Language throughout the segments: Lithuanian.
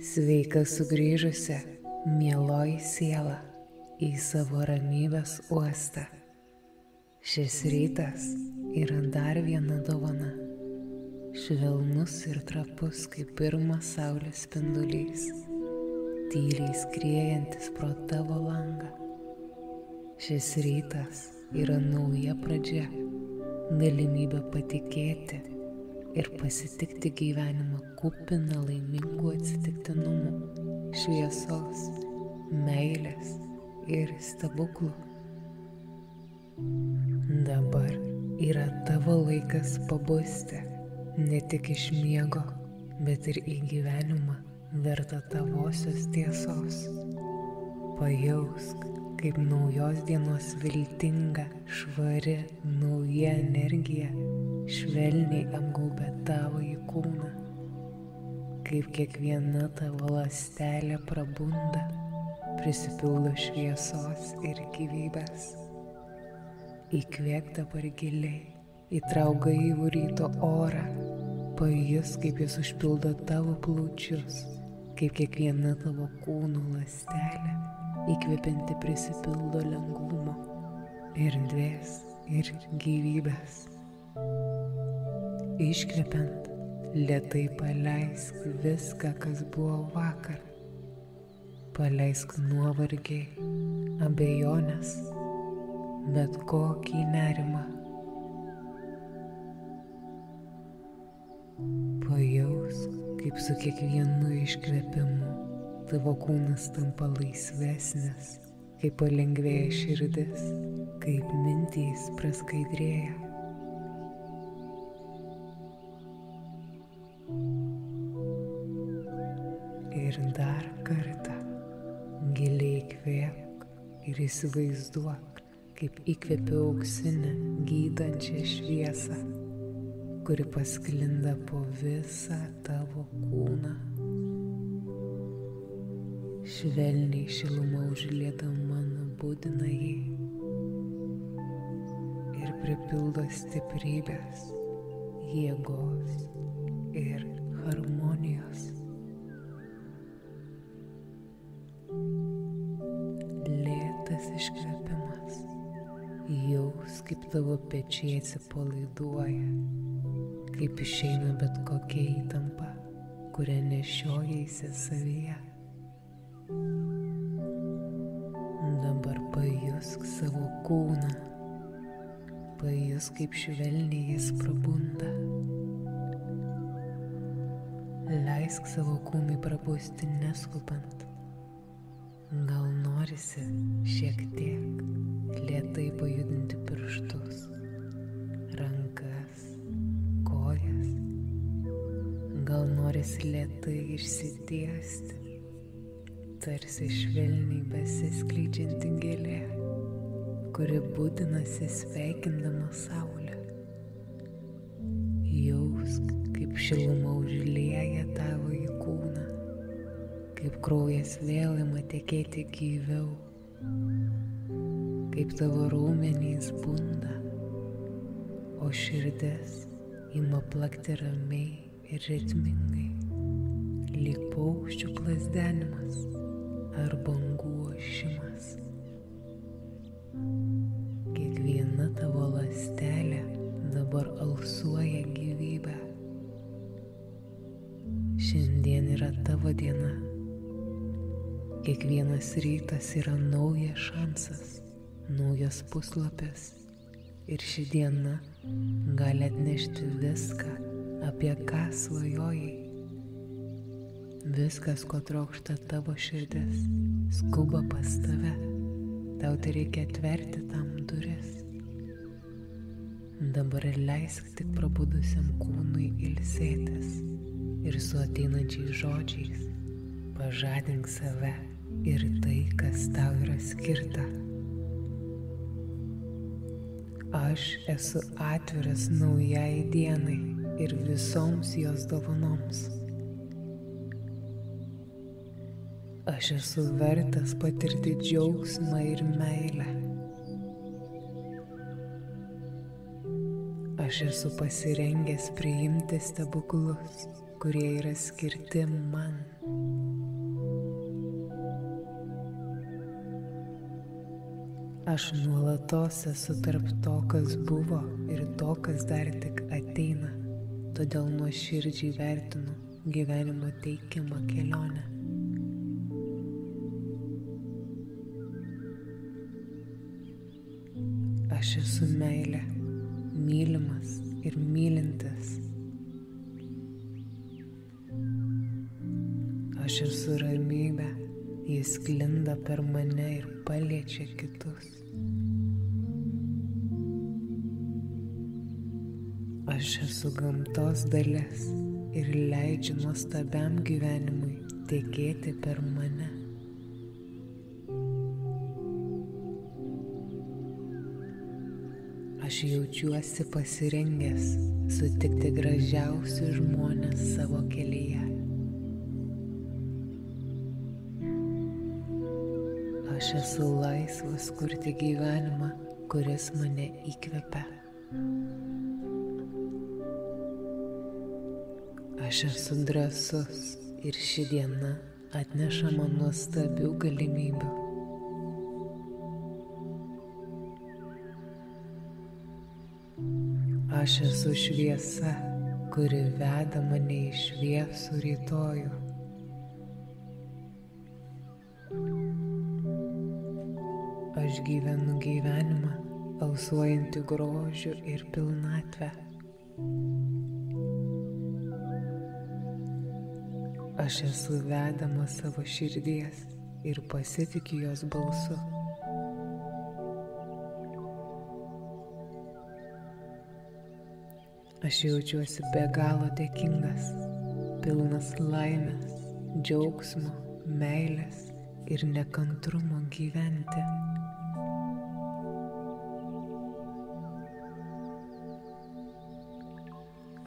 Sveika sugrįžusi, mieloji siela, į savo ramybės uostą. Šis rytas yra dar viena dovana, švelnus ir trapus kaip pirmas saulės spindulys, tyliai skriejantis pro tavo langą. Šis rytas yra nauja pradžia, galimybė patikėti ir pasitikti gyvenimą kupiną laimingų atsitiktinumų, šviesos, meilės ir stebuklų. Dabar yra tavo laikas pabusti, ne tik iš miego, bet ir į gyvenimą vertą tavosios tiesos. Pajausk, kaip naujos dienos viltinga, švari, nauja energija švelniai apgaubia tavąjį kūną, kaip kiekviena tavo ląstelė prabunda, prisipildo šviesos ir gyvybės. Įkvėpk dabar giliai, įtrauk gaivų ryto orą, pajus, kaip jis užpildo tavo plaučius, kaip kiekviena tavo kūno ląstelė įkvepianti prisipildo lengvumo, erdvės ir gyvybės. Iškvepiant, lėtai paleisk viską, kas buvo vakar. Paleisk nuovargį, abejonės, bet kokį nerimą. Pajausk, kaip su kiekvienu iškvėpimu tavo kūnas tampa laisvesnis, kaip palengvėja širdis, kaip mintys praskaidrėja. Ir dar kartą giliai įkvėpk ir įsivaizduok, kaip įkvėpi auksinę, gydančią šviesą, kuri pasklinda po visą tavo kūną. Švelniai šiluma užliedama nubudina jį ir pripildo stiprybės, jėgos ir harmonijos. Lėtas iškvėpimas, jaus, kaip tavo pečiai atsipalaiduoja, kaip išeina bet kokia įtampa, kurią nešiojaisi savyje. Dabar pajusk savo kūną, pajusk, kaip švelniai jis prabunda. Leisk savo kūnui prabusti neskubant. Gal norisi šiek tiek lėtai pajudinti pirštus, rankas, kojas. Gal norisi lėtai išsitiesti, tarsi švelniai besiskleidžianti gėlė, kuri budinasi sveikindama saulę. Jausk, kaip šiluma užlieja tavo į kūną, kaip kraujas vėl ima tekėti gyviau, kaip tavo raumenys bunda, o širdis ima plakti ramiai ir ritmingai, lyg paukščių plazdenimas ar bangų ošimas. Kiekviena tavo ląstelė dabar alsuoja gyvybę. Šiandien yra tavo diena. Kiekvienas rytas yra naujas šansas, naujas puslapis. Ir ši diena gali atnešti viską, apie ką svajojai. Viskas, ko trokšta tavo širdis, skuba pas tave. Tau tereikia atverti tam duris. Dabar leisk tik prabudusiam kūnui ilsėtis ir su ateinančiais žodžiais pažadink save ir tai, kas tau yra skirta. Aš esu atviras naujai dienai ir visoms jos dovanoms. Aš esu vertas patirti džiaugsmą ir meilę. Aš esu pasirengęs priimti stebuklus, kurie yra skirti man. Aš nuolatos esu tarp to, kas buvo ir to, kas dar tik ateina, todėl nuoširdžiai vertinu gyvenimo teikiamą kelionę. Aš esu meilė, mylimas ir mylintis. Aš esu ramybė, jis sklinda per mane ir paliečia kitus. Aš esu gamtos dalis ir leidžiu nuostabiam gyvenimui tekėti per mane. Aš jaučiuosi pasirengęs sutikti gražiausius žmones savo kelyje. Aš esu laisvas kurti gyvenimą, kuris mane įkvepia. Aš esu drąsus ir ši diena atneša man nuostabių galimybių. Aš esu šviesa, kuri veda mane į šviesų rytojų. Aš gyvenu gyvenimą, alsuojantį grožiu ir pilnatvę. Aš esu vedama savo širdies ir pasitikiu jos balsu. Aš jaučiuosi be galo dėkingas, pilnas laimės, džiaugsmo, meilės ir nekantrumo gyventi.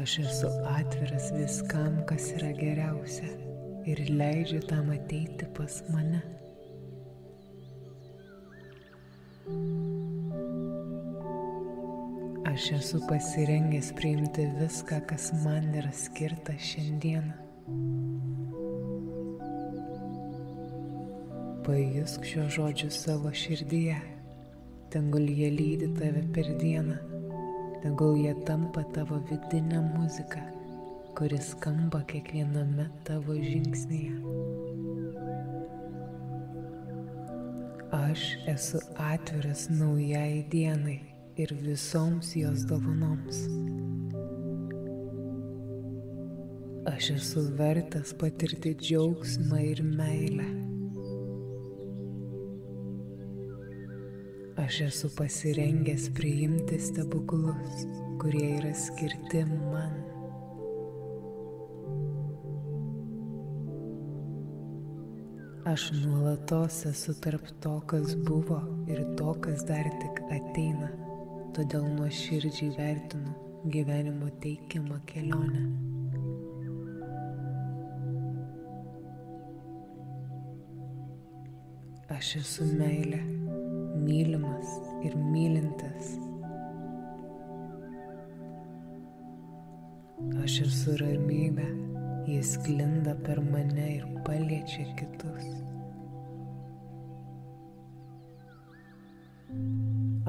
Aš esu atviras viskam, kas yra geriausia, ir leidžiu tam ateiti pas mane. Aš esu pasirengęs priimti viską, kas man yra skirta šiandieną. Pajusk šio žodžių savo širdyje, tegul jie lydi tave per dieną. Tegul jie tampa tavo vidinė muzika, kuris skamba kiekviename tavo žingsnyje. Aš esu atviras naujai dienai ir visoms jos dovanoms. Aš esu vertas patirti džiaugsmą ir meilę. Aš esu pasirengęs priimti stebuklus, kurie yra skirti man. Aš nuolatos esu tarp to, kas buvo ir to, kas dar tik ateina, todėl nuoširdžiai vertinu gyvenimo teikiamą kelionę. Aš esu meilė, mylimas ir mylintis. Aš esu ramybė, jis sklinda per mane ir paliečia kitus.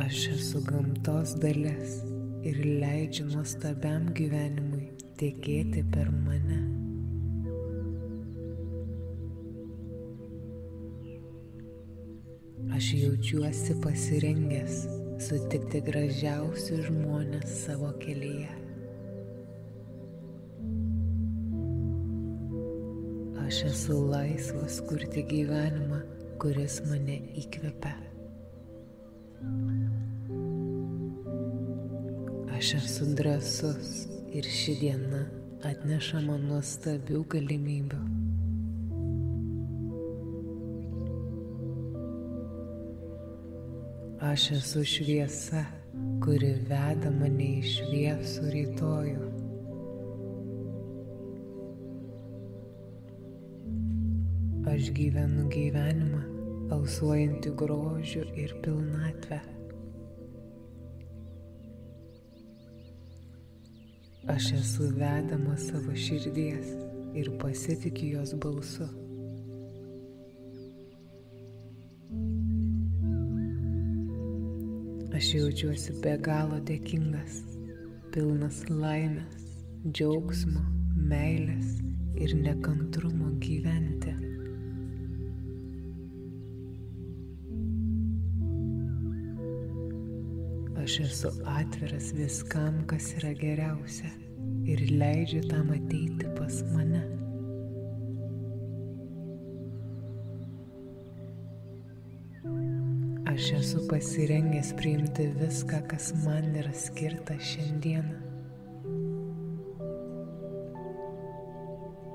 Aš esu gamtos dalis ir leidžiu nuostabiam gyvenimui tekėti per mane. Aš jaučiuosi pasirengęs sutikti gražiausius žmones savo kelyje. Aš esu laisvas kurti gyvenimą, kuris mane įkvepia. Aš esu drąsus ir ši diena atneša man nuostabių galimybių. Aš esu šviesa, kuri veda mane į šviesų rytojų. Aš gyvenu gyvenimą, alsuojantį grožiu ir pilnatvę. Aš esu vedama savo širdies ir pasitikiu jos balsu. Aš jaučiuosi be galo dėkingas, pilnas laimės, džiaugsmo, meilės ir nekantrumo gyventi. Aš esu atviras viskam, kas yra geriausia, ir leidžiu tam ateiti pas mane. Aš esu pasirengęs priimti viską, kas man yra skirta šiandieną.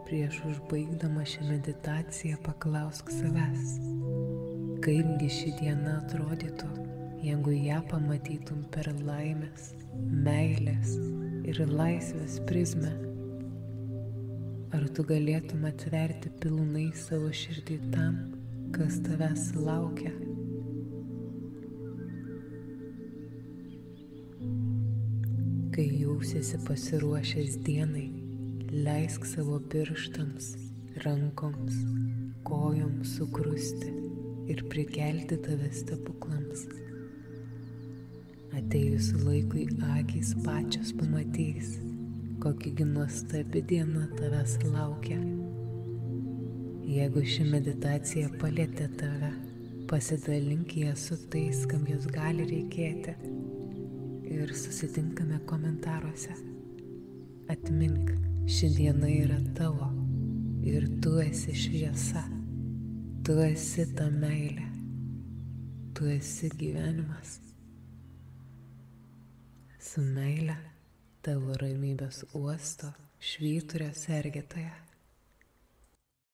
Prieš užbaigdama šią meditaciją paklausk savęs, kaipgi ši diena atrodytų, jeigu ją pamatytum per laimės, meilės ir laisvės prizmę. Ar tu galėtum atverti pilnai savo širdį tam, kas tavęs laukia? Kai jausiesi pasiruošęs dienai, leisk savo pirštams, rankoms, kojoms sukrusti ir prikelti tave stebuklams. Atėjus laikui akys pačios pamatys, kokia nuostabi diena tavęs laukia. Jeigu ši meditacija palietė tave, pasidalink ją su tais, kam jos gali reikėti, ir susitinkame komentaruose. Atmink, ši diena yra tavo ir tu esi šviesa, tu esi ta meilė, tu esi gyvenimas. Su meile, tavo ramybės uosto švyturio sergėtoja.